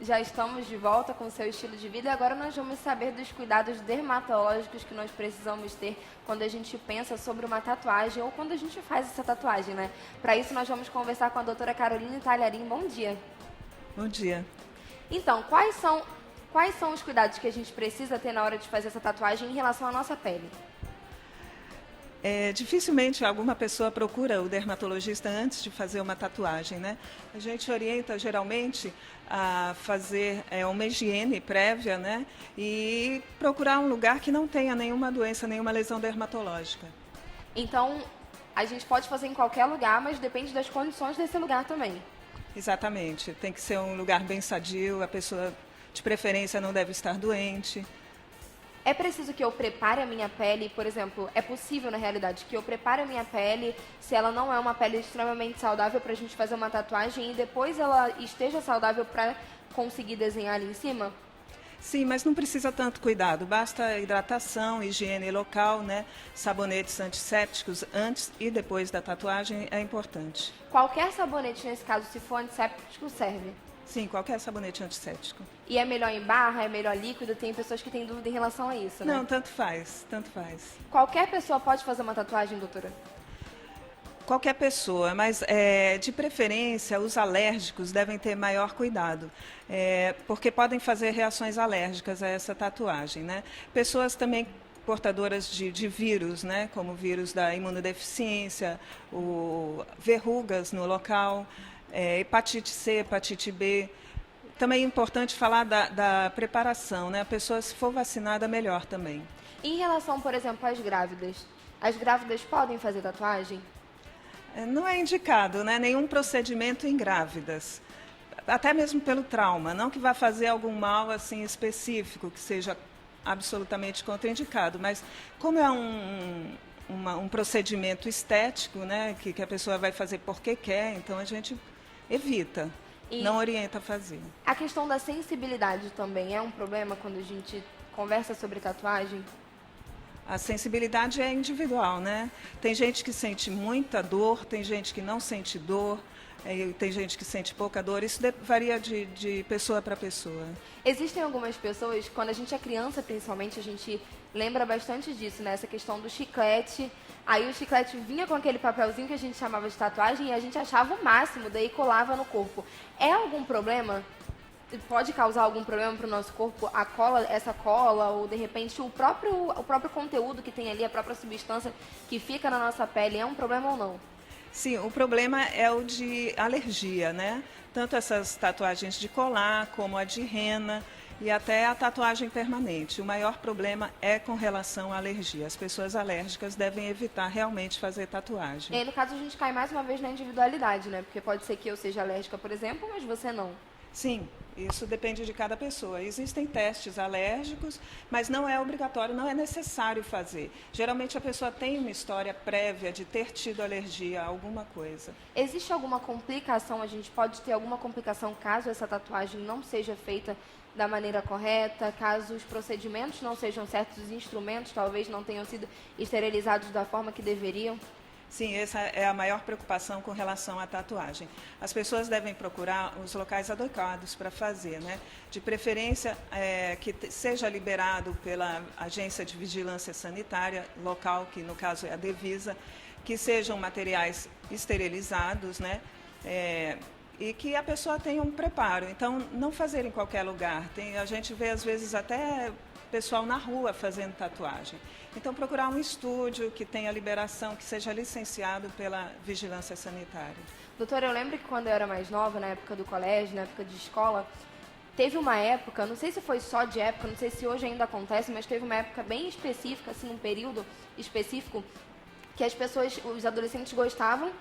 Já estamos de volta com o seu estilo de vida e agora nós vamos saber dos cuidados dermatológicos que nós precisamos ter quando a gente pensa sobre uma tatuagem ou quando a gente faz essa tatuagem, né? Para isso nós vamos conversar com a doutora Caroline Talharim. Bom dia. Bom dia. Então, quais são os cuidados que a gente precisa ter na hora de fazer essa tatuagem em relação à nossa pele? Dificilmente alguma pessoa procura o dermatologista antes de fazer uma tatuagem, né? A gente orienta geralmente a fazer uma higiene prévia, né? E procurar um lugar que não tenha nenhuma doença, nenhuma lesão dermatológica. Então, a gente pode fazer em qualquer lugar, mas depende das condições desse lugar também. Exatamente. Tem que ser um lugar bem sadio, a pessoa de preferência não deve estar doente. É preciso que eu prepare a minha pele, por exemplo, é possível na realidade que eu prepare a minha pele, se ela não é uma pele extremamente saudável para a gente fazer uma tatuagem e depois ela esteja saudável para conseguir desenhar ali em cima? Sim, mas não precisa tanto cuidado, basta hidratação, higiene local, né? Sabonetes antissépticos antes e depois da tatuagem é importante. Qualquer sabonete, nesse caso, se for antisséptico, serve? Sim, qualquer sabonete antisséptico. E é melhor em barra, é melhor líquido? Tem pessoas que têm dúvida em relação a isso, né? Não, tanto faz, tanto faz. Qualquer pessoa pode fazer uma tatuagem, doutora? Qualquer pessoa, mas de preferência os alérgicos devem ter maior cuidado, porque podem fazer reações alérgicas a essa tatuagem, né? Pessoas também portadoras de vírus, né, como o vírus da imunodeficiência, verrugas no local, hepatite C, hepatite B. Também é importante falar da preparação, né? A pessoa, se for vacinada, melhor também. Em relação, por exemplo, às grávidas podem fazer tatuagem? Não é indicado, né, nenhum procedimento em grávidas, até mesmo pelo trauma, não que vá fazer algum mal assim específico, que seja absolutamente contraindicado, mas como é um procedimento estético, né, que a pessoa vai fazer porque quer, então a gente evita, não orienta a fazer. A questão da sensibilidade também é um problema quando a gente conversa sobre tatuagem? A sensibilidade é individual, né? Tem gente que sente muita dor, tem gente que não sente dor, tem gente que sente pouca dor. Isso varia de pessoa para pessoa. Existem algumas pessoas, quando a gente é criança principalmente, a gente lembra bastante disso, né? Essa questão do chiclete. Aí o chiclete vinha com aquele papelzinho que a gente chamava de tatuagem e a gente achava o máximo, daí colava no corpo. É algum problema? Pode causar algum problema para o nosso corpo, essa cola, ou de repente o próprio conteúdo que tem ali, a própria substância que fica na nossa pele, é um problema ou não? Sim, o problema é o de alergia, né? Tanto essas tatuagens de colar, como a de rena e até a tatuagem permanente. O maior problema é com relação à alergia. As pessoas alérgicas devem evitar realmente fazer tatuagem. E aí, no caso, a gente cai mais uma vez na individualidade, né? Porque pode ser que eu seja alérgica, por exemplo, mas você não. Sim, isso depende de cada pessoa. Existem testes alérgicos, mas não é obrigatório, não é necessário fazer. Geralmente a pessoa tem uma história prévia de ter tido alergia a alguma coisa. Existe alguma complicação? A gente pode ter alguma complicação caso essa tatuagem não seja feita da maneira correta, caso os procedimentos não sejam certos, os instrumentos talvez não tenham sido esterilizados da forma que deveriam? Sim, essa é a maior preocupação com relação à tatuagem. As pessoas devem procurar os locais adequados para fazer, né? De preferência que seja liberado pela Agência de Vigilância Sanitária local, que no caso é a Devisa, que sejam materiais esterilizados, né? E que a pessoa tenha um preparo. Então, não fazer em qualquer lugar. A gente vê, às vezes, até pessoal na rua fazendo tatuagem. Então, procurar um estúdio que tenha liberação, que seja licenciado pela Vigilância Sanitária. Doutora, eu lembro que quando eu era mais nova, na época do colégio, na época de escola, teve uma época, não sei se foi só de época, não sei se hoje ainda acontece, mas teve uma época bem específica, assim, um período específico, que os adolescentes gostavam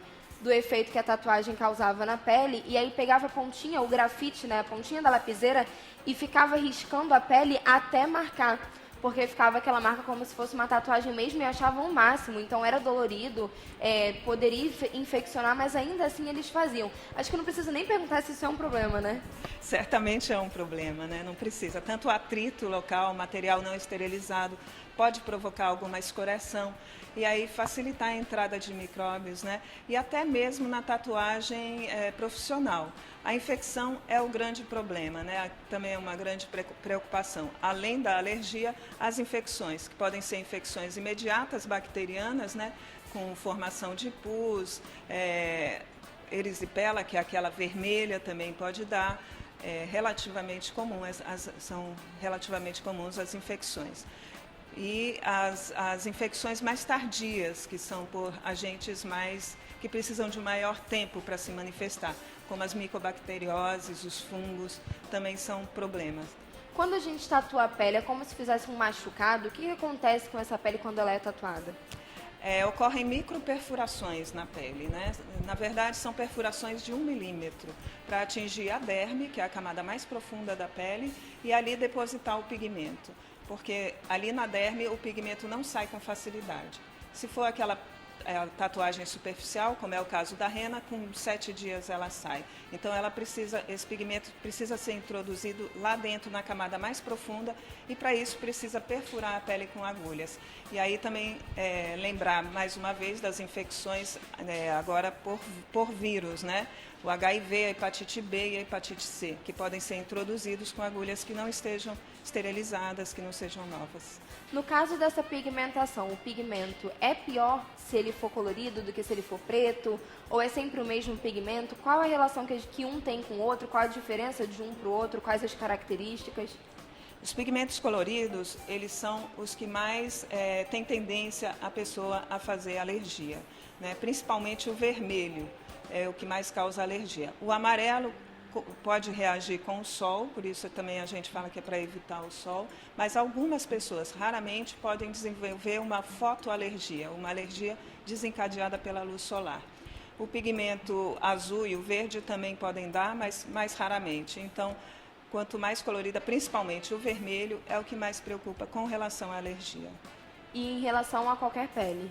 do efeito que a tatuagem causava na pele, e aí pegava a pontinha, o grafite, né, a pontinha da lapiseira, e ficava riscando a pele até marcar. porque ficava aquela marca como se fosse uma tatuagem mesmo e achavam o máximo. Então era dolorido, poderia infeccionar, mas ainda assim eles faziam. Acho que não preciso nem perguntar se isso é um problema, né? Certamente é um problema, né? Não precisa. Tanto o atrito local, material não esterilizado, pode provocar alguma escoriação e aí facilitar a entrada de micróbios, né? E até mesmo na tatuagem profissional. A infecção é o grande problema, né? Também é uma grande preocupação. Além da alergia, as infecções, que podem ser infecções imediatas bacterianas, né? Com formação de pus, erisipela, que é aquela vermelha, também pode dar. Relativamente comum, são relativamente comuns as infecções. E as infecções mais tardias, que são por agentes que precisam de maior tempo para se manifestar, como as micobacterioses, os fungos, também são problemas. Quando a gente tatua a pele, é como se fizesse um machucado. O que acontece com essa pele quando ela é tatuada? Ocorrem microperfurações na pele, né? Na verdade, são perfurações de 1 milímetro para atingir a derme, que é a camada mais profunda da pele, e ali depositar o pigmento, porque ali na derme o pigmento não sai com facilidade. Se for aquela tatuagem superficial, como é o caso da rena, com 7 dias ela sai. Então esse pigmento precisa ser introduzido lá dentro na camada mais profunda e para isso precisa perfurar a pele com agulhas. E aí também lembrar mais uma vez das infecções agora por vírus, né? O HIV, a hepatite B e a hepatite C, que podem ser introduzidos com agulhas que não estejam esterilizadas, que não sejam novas. No caso dessa pigmentação, o pigmento é pior se ele for colorido do que se ele for preto? Ou é sempre o mesmo pigmento? Qual a relação que um tem com o outro? Qual a diferença de um para o outro? Quais as características? Os pigmentos coloridos, eles são os que mais têm tendência a pessoa a fazer alergia, né? Principalmente o vermelho é o que mais causa alergia. O amarelo pode reagir com o sol, por isso também a gente fala que é para evitar o sol, mas algumas pessoas raramente podem desenvolver uma fotoalergia, uma alergia desencadeada pela luz solar. O pigmento azul e o verde também podem dar, mas mais raramente. Então, quanto mais colorida, principalmente o vermelho, é o que mais preocupa com relação à alergia. E em relação a qualquer pele?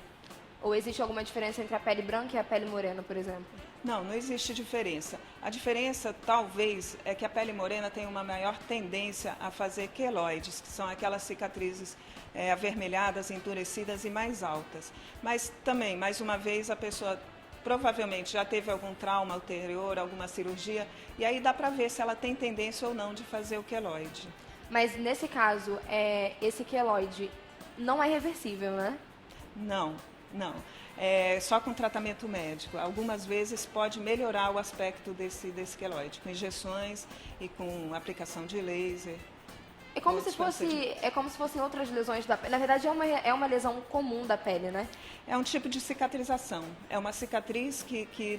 Ou existe alguma diferença entre a pele branca e a pele morena, por exemplo? Não, não existe diferença. A diferença, talvez, é que a pele morena tem uma maior tendência a fazer queloides, que são aquelas cicatrizes avermelhadas, endurecidas e mais altas. Mas também, mais uma vez, a pessoa provavelmente já teve algum trauma anterior, alguma cirurgia, e aí dá para ver se ela tem tendência ou não de fazer o queloide. Mas, nesse caso, esse queloide não é reversível, né? Não. Só com tratamento médico. Algumas vezes pode melhorar o aspecto desse queloide, com injeções e com aplicação de laser. É como se fossem outras lesões da pele. Na verdade, é uma lesão comum da pele, né? É um tipo de cicatrização. É uma cicatriz que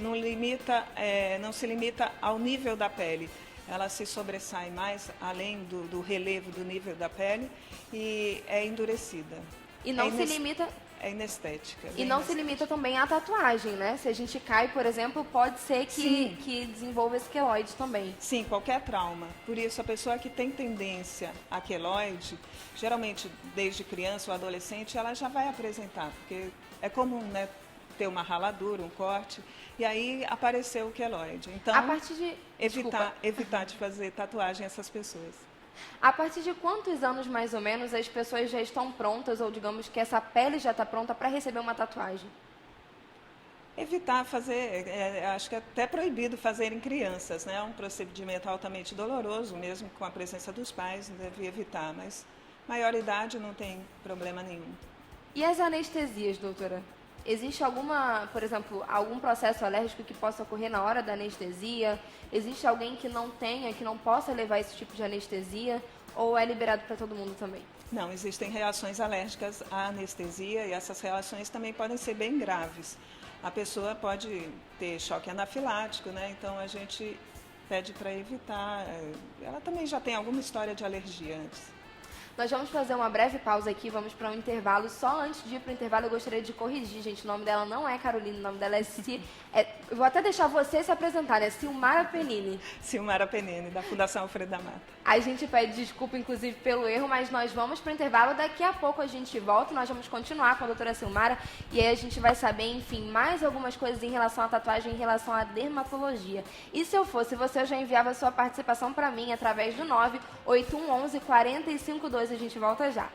não se limita ao nível da pele. Ela se sobressai mais além do relevo do nível da pele e é endurecida. E não se limita... É inestética. E não se limita também à tatuagem, né? Se a gente cai, por exemplo, pode ser que desenvolva esse queloide também. Sim, qualquer trauma. Por isso, a pessoa que tem tendência a queloide, geralmente desde criança ou adolescente, ela já vai apresentar, porque é comum, né, ter uma raladura, um corte, e aí apareceu o queloide. Então, a partir de... evitar de fazer tatuagem essas pessoas. A partir de quantos anos, mais ou menos, as pessoas já estão prontas, ou digamos que essa pele já está pronta para receber uma tatuagem? Evitar fazer, acho que é até proibido fazer em crianças, né? É um procedimento altamente doloroso, mesmo com a presença dos pais, deve evitar, mas maior idade não tem problema nenhum. E as anestesias, doutora? Existe por exemplo, algum processo alérgico que possa ocorrer na hora da anestesia? Existe alguém que não possa levar esse tipo de anestesia? Ou é liberado para todo mundo também? Não, existem reações alérgicas à anestesia e essas reações também podem ser bem graves. A pessoa pode ter choque anafilático, né? Então a gente pede para evitar. Ela também já tem alguma história de alergia antes. Nós vamos fazer uma breve pausa aqui, vamos para um intervalo. Só antes de ir para o intervalo, eu gostaria de corrigir, gente. O nome dela não é Carolina, o nome dela é Eu vou até deixar você se apresentar, né? Silmara Penini. Silmara Penini, da Fundação Alfredo da Mata. A gente pede desculpa, inclusive, pelo erro, mas nós vamos para o intervalo. Daqui a pouco a gente volta, nós vamos continuar com a doutora Silmara e aí a gente vai saber, enfim, mais algumas coisas em relação à tatuagem, em relação à dermatologia. E se eu fosse você, eu já enviava a sua participação para mim através do 98111 452. A gente volta já.